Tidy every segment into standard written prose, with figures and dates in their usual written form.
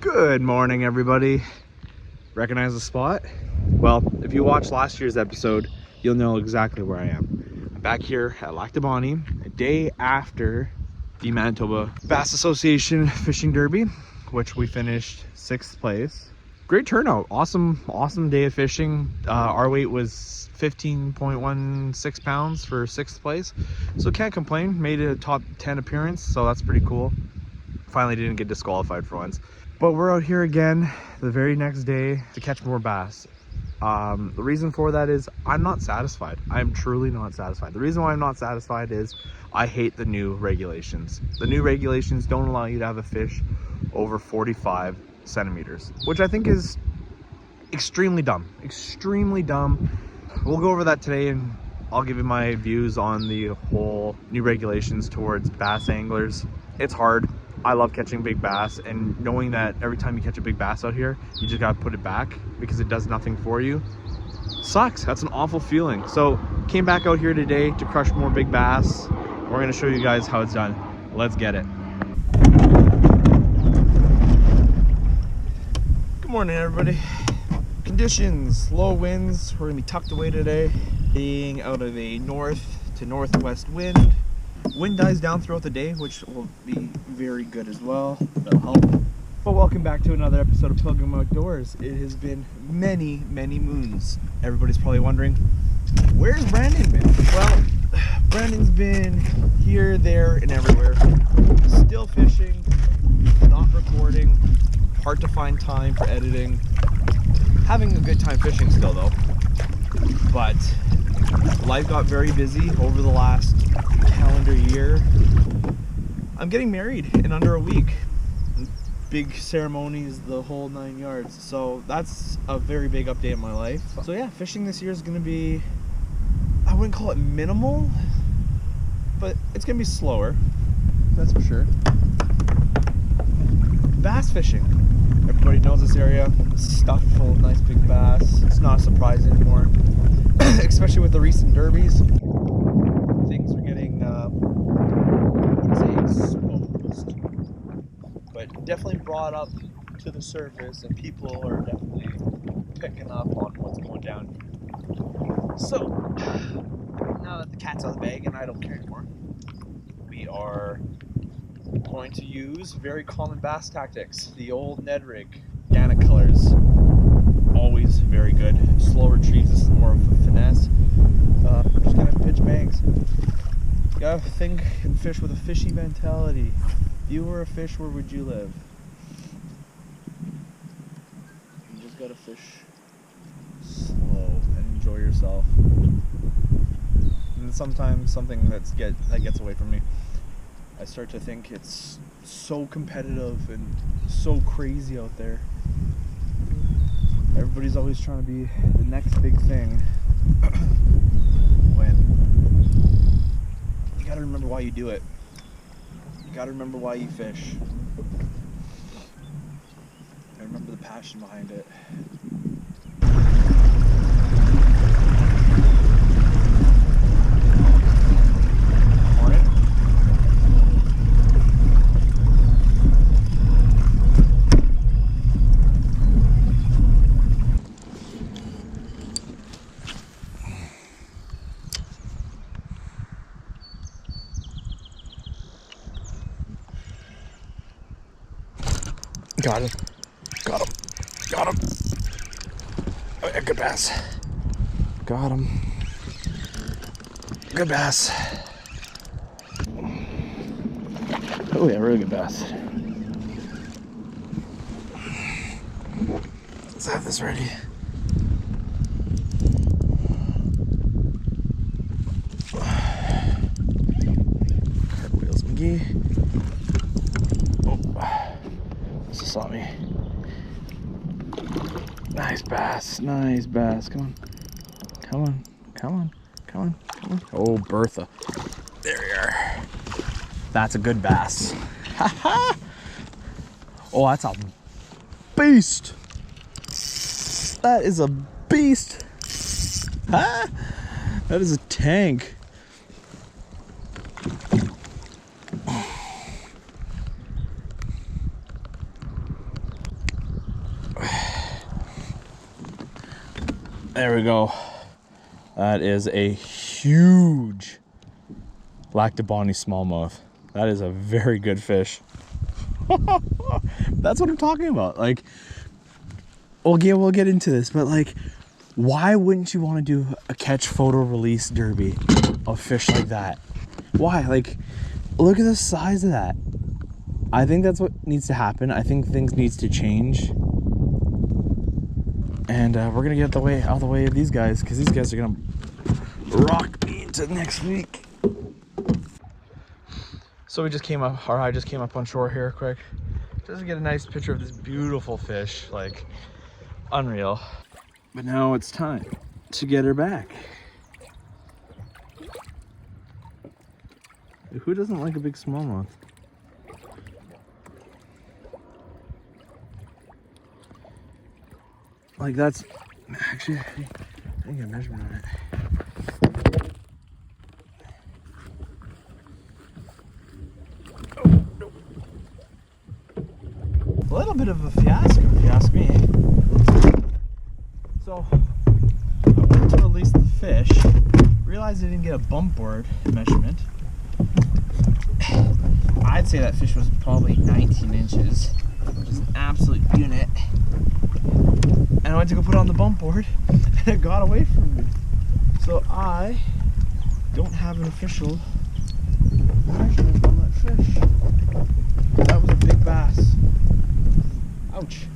Good morning, everybody. Recognize the spot? Well, if you watched last year's episode, you'll know exactly where I am. I'm back here at Lac du Bonnet, a day after the Manitoba Bass Association Fishing Derby, which we finished 6th place. Great turnout, awesome day of fishing. Our weight was 15.16 pounds for 6th place, so can't complain. Made it a top 10 appearance, so that's pretty cool. Finally didn't get disqualified for once. But we're out here again the very next day to catch more bass. The reason for that is I'm not satisfied. I'm truly not satisfied. The reason why I'm not satisfied is I hate the new regulations. The new regulations don't allow you to have a fish over 45 centimeters, which I think is extremely dumb. We'll go over that today, and I'll give you my views on the whole new regulations towards bass anglers. It's hard. I love catching big bass, and knowing that every time you catch a big bass out here, you just gotta put it back because it does nothing for you, sucks. That's an awful feeling. So came back out here today to crush more big bass. We're gonna show you guys how it's done. Let's get it. Good morning, everybody. Conditions, low winds. We're gonna be tucked away today, being out of a north to northwest wind. Wind dies down throughout the day, which will be very good as well. That'll help. But welcome back to another episode of Pilgrim Outdoors. It has been many moons. Everybody's probably wondering, where's Brandon been? Well, Brandon's been here, there, and everywhere. Still fishing, not recording, hard to find time for editing. Having a good time fishing still though. But life got very busy over the last calendar year. I'm getting married in under a week. Big ceremonies, the whole 9 yards. So that's a very big update in my life. So yeah, fishing this year is gonna be, I wouldn't call it minimal, but it's gonna be slower, that's for sure. Bass fishing. Everybody knows this area. It's stuffed full of nice big bass. It's not a surprise anymore. Especially with the recent derbies. Things are getting, I wouldn't say exposed, but definitely brought up to the surface, and people are definitely picking up on what's going down here. So, now that the cat's out of the bag and I don't care anymore, we are going to use very common bass tactics. The old Ned rig, organic colors, always very good. Slow retrieves, this is more of a finesse. We're just gonna pitch bangs. You gotta think and fish with a fishy mentality. If you were a fish, where would you live? You just gotta fish slow and enjoy yourself. And sometimes something that gets away from me. I start to think it's so competitive and so crazy out there. Everybody's always trying to be the next big thing. When you gotta remember why you do it. You gotta remember why you fish. I remember the passion behind it. Got him. Oh yeah, good bass. Got him. Good bass. Oh yeah, really good bass. Let's have this ready. Cartwheels McGee. Saw me. Nice bass. Come on. Oh, Bertha. There you are. That's a good bass. Oh, that's a beast. That is a beast. That is a tank. There we go. That is a huge lactobani smallmouth. That is a very good fish. That's what I'm talking about. Like, we'll get into this, but like, why wouldn't you want to do a catch, photo, release derby of fish like that? Why? Like, look at the size of that. I think that's what needs to happen. I think things needs to change. And we're gonna get out of the way of these guys, because these guys are gonna rock me into next week. So I just came up on shore here quick, just to get a nice picture of this beautiful fish, like unreal. But now it's time to get her back. Who doesn't like a big smallmouth? Like, that's actually, I think I measurement on it. Oh, no. A little bit of a fiasco, if you ask me. So, I went to release the fish, realized I didn't get a bump board measurement. I'd say that fish was probably 19 inches, which is an absolute unit. And I went to go put it on the bump board, and it got away from me. So I don't have an official measurement on that fish. That was a big bass. Ouch.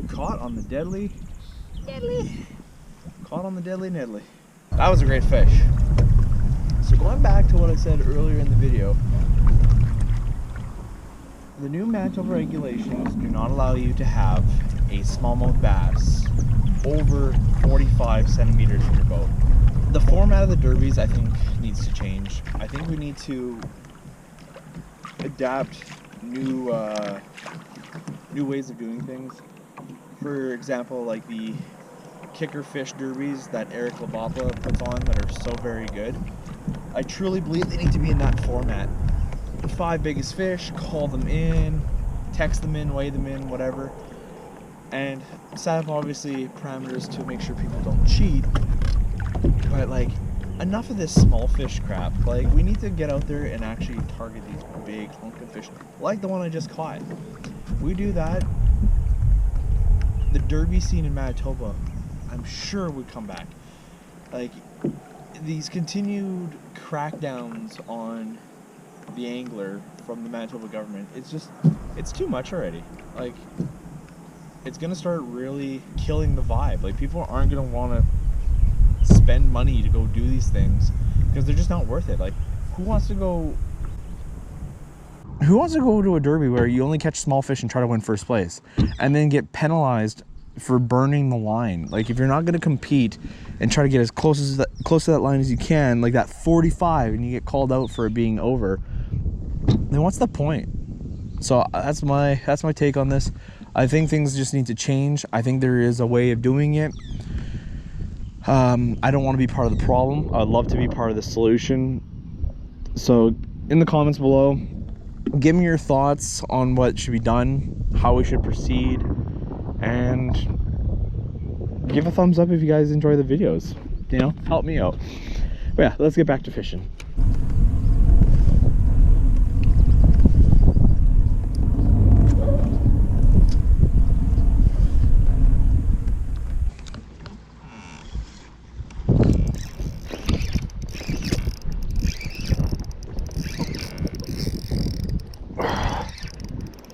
Caught on the deadly. Caught on the deadly Nedley. That was a great fish. So going back to what I said earlier in the video, the new Manitoba regulations do not allow you to have a smallmouth bass over 45 centimeters in your boat. The format of the derbies, I think, needs to change. I think we need to adapt new ways of doing things. For example, like the kicker fish derbies that Eric Labapa puts on that are so very good. I truly believe they need to be in that format. The 5 biggest fish, call them in, text them in, weigh them in, whatever. And set up obviously parameters to make sure people don't cheat. But like, enough of this small fish crap. Like, we need to get out there and actually target these big hunkin' fish, like the one I just caught. If we do that, the derby scene in Manitoba, I'm sure would come back. Like, these continued crackdowns on the angler from the Manitoba government, it's too much already. Like, it's gonna start really killing the vibe. Like, people aren't gonna want to spend money to go do these things because they're just not worth it. Like, who wants to go to a derby where you only catch small fish and try to win first place and then get penalized for burning the line? Like, if you're not going to compete and try to get as close to that line as you can, like that 45, and you get called out for it being over, then what's the point? So that's my take on this. I think things just need to change. I think there is a way of doing it. I don't want to be part of the problem. I'd love to be part of the solution. So in the comments below, give me your thoughts on what should be done, how we should proceed, and give a thumbs up if you guys enjoy the videos. You know, help me out. But yeah, let's get back to fishing.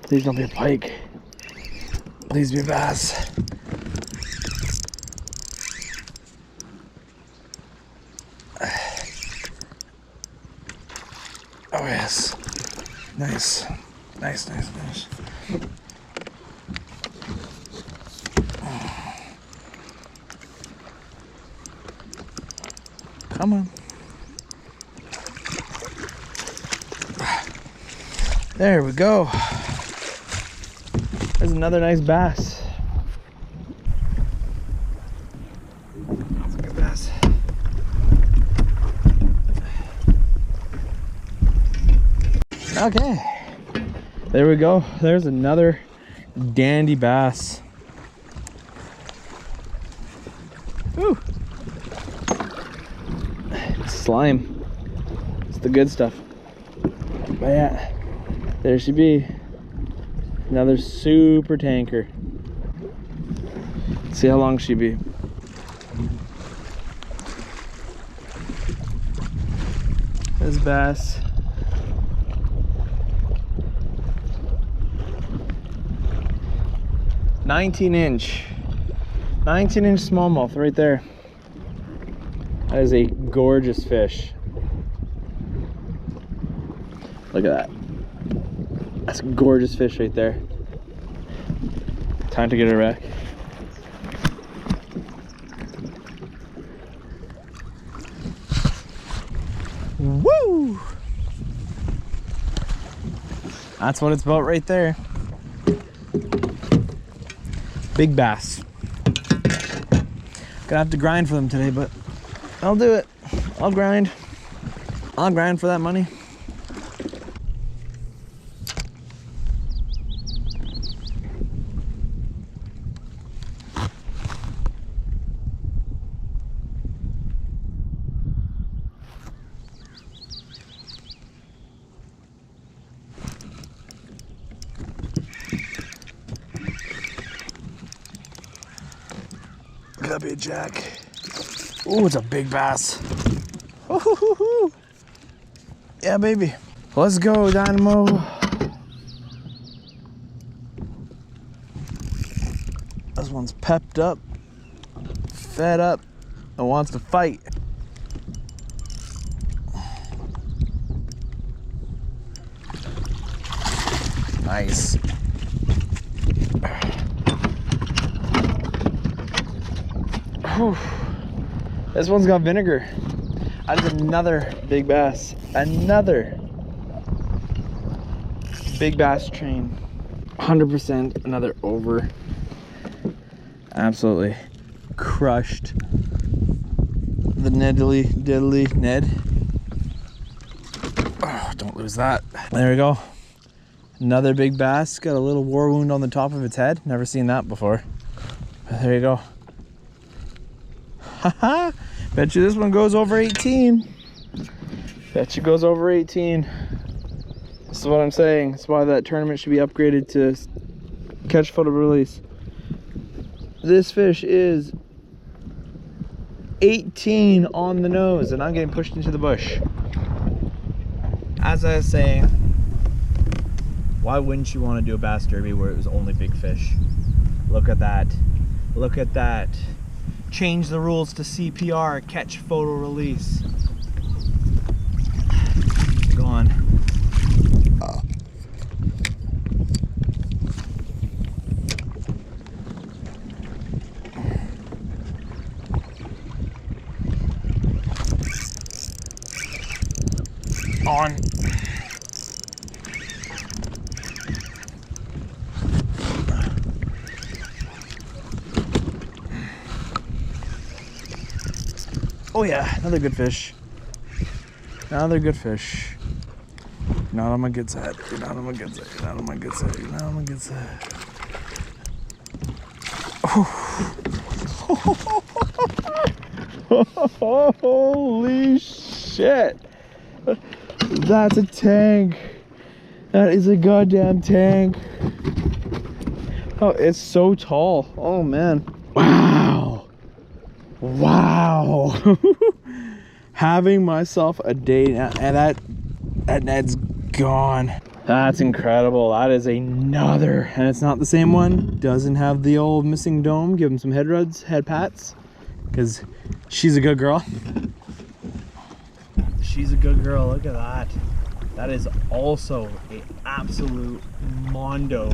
Please don't be a pike. Please be a bass. Oh yes. Nice. Nice. Come on. There we go. There's another nice bass. That's a good bass. Okay. There we go. There's another dandy bass. Woo. Slime. It's the good stuff. But yeah, there she be. Another super tanker. See how long she be. This bass. $19-inch smallmouth right there. That is a gorgeous fish. Look at that. That's a gorgeous fish right there. Time to get her back. Woo! That's what it's about right there. Big bass. Gonna have to grind for them today, but I'll do it. I'll grind. I'll grind for that money. Could be a jack. Ooh, it's a big bass. Ooh, yeah, baby. Let's go, Dynamo. This one's pepped up, fed up, and wants to fight. Nice. Whew. This one's got vinegar. That is another big bass. Another big bass train. 100% another over. Absolutely crushed the diddly Ned. Oh, don't lose that. There we go. Another big bass. Got a little war wound on the top of its head. Never seen that before. But there you go. Haha, bet you this one goes over 18. Bet you goes over 18. This is what I'm saying. That's why that tournament should be upgraded to catch, photo, release. This fish is 18 on the nose, and I'm getting pushed into the bush. As I was saying, why wouldn't you want to do a bass derby where it was only big fish? Look at that. Look at that. Change the rules to CPR, catch, photo, release. Go on. On. Oh yeah, another good fish. Another good fish. Not on my good side. You're not on my good side. You're not on my good side. You're not on my good side. Oh. Holy shit. That's a tank. That is a goddamn tank. Oh, it's so tall. Oh man. Wow. Wow. Having myself a day now, and that Ned's gone. That's incredible. That is another, and it's not the same one. Doesn't have the old missing dome. Give him some head rubs, head pats, because she's a good girl. She's a good girl. Look at that. That is also an absolute mondo.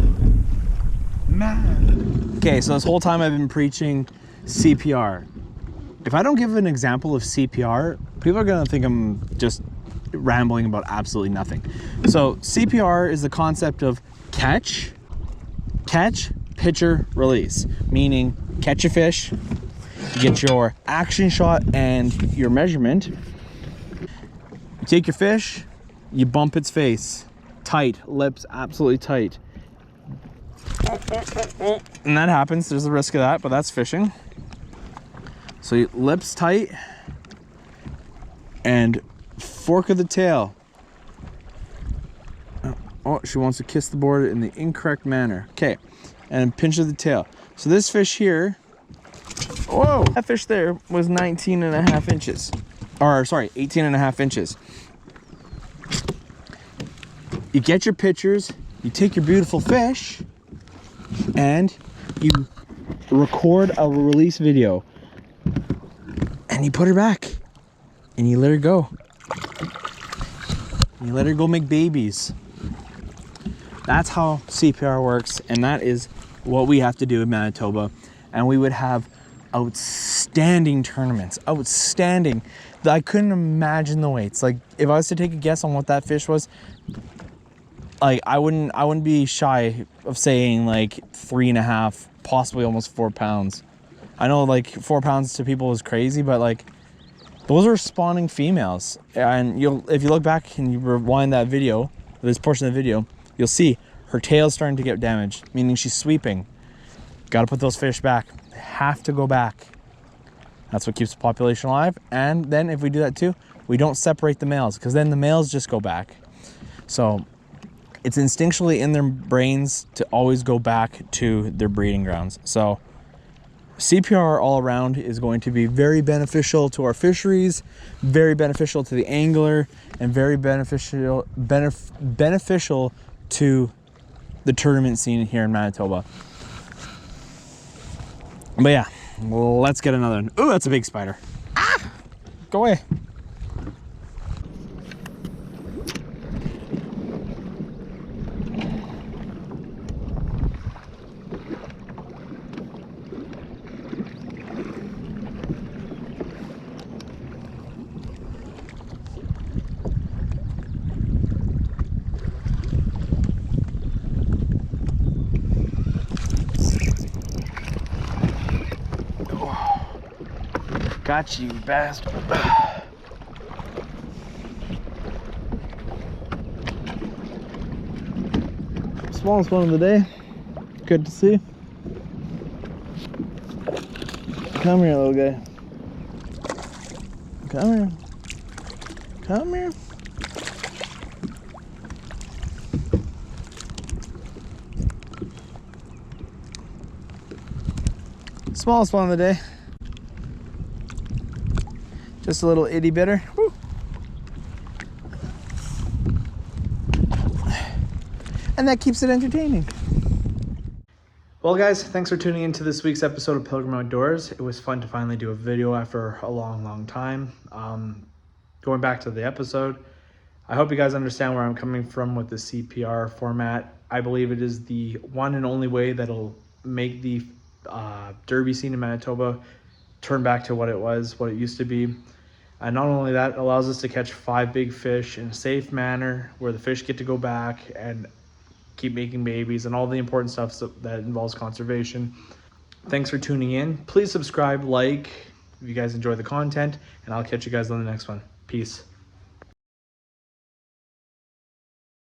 Man. Okay, so this whole time I've been preaching CPR. If I don't give an example of CPR, people are gonna think I'm just rambling about absolutely nothing. So CPR is the concept of catch, picture, release. Meaning catch a fish, you get your action shot and your measurement. You take your fish, you bump its face. Tight, lips absolutely tight. And that happens, there's a risk of that, but that's fishing. So lips tight and fork of the tail. Oh, she wants to kiss the board in the incorrect manner. Okay, and pinch of the tail. So this fish here, whoa, that fish there was 19.5 inches. Or sorry, 18.5 inches. You get your pictures, you take your beautiful fish, and you record a release video. And you put her back. And you let her go. And you let her go make babies. That's how CPR works, and that is what we have to do in Manitoba. And we would have outstanding tournaments. Outstanding. I couldn't imagine the weights. Like, if I was to take a guess on what that fish was, like, I wouldn't be shy of saying like 3.5, possibly almost 4 pounds. I know like 4 pounds to people is crazy, but like those are spawning females. And if you look back and you rewind that video, this portion of the video, you'll see her tail's starting to get damaged, meaning she's sweeping. Got to put those fish back. They have to go back. That's what keeps the population alive. And then if we do that too, we don't separate the males, because then the males just go back. So it's instinctually in their brains to always go back to their breeding grounds. So CPR all around is going to be very beneficial to our fisheries, very beneficial to the angler, and very beneficial to the tournament scene here in Manitoba. But yeah, let's get another one. Ooh, that's a big spider. Ah! Go away. Got you, bastard. Smallest one of the day. Good to see. Come here, little guy. Come here. Come here. Smallest one of the day. Just a little itty bitter. Woo. And that keeps it entertaining. Well guys, thanks for tuning into this week's episode of Pilgrim Outdoors. It was fun to finally do a video after a long time. Going back to the episode, I hope you guys understand where I'm coming from with the CPR format. I believe it is the one and only way that'll make the derby scene in Manitoba turn back to what it used to be. And not only that, it allows us to catch 5 big fish in a safe manner where the fish get to go back and keep making babies and all the important stuff that involves conservation. Thanks for tuning in. Please subscribe, like, if you guys enjoy the content, and I'll catch you guys on the next one. Peace.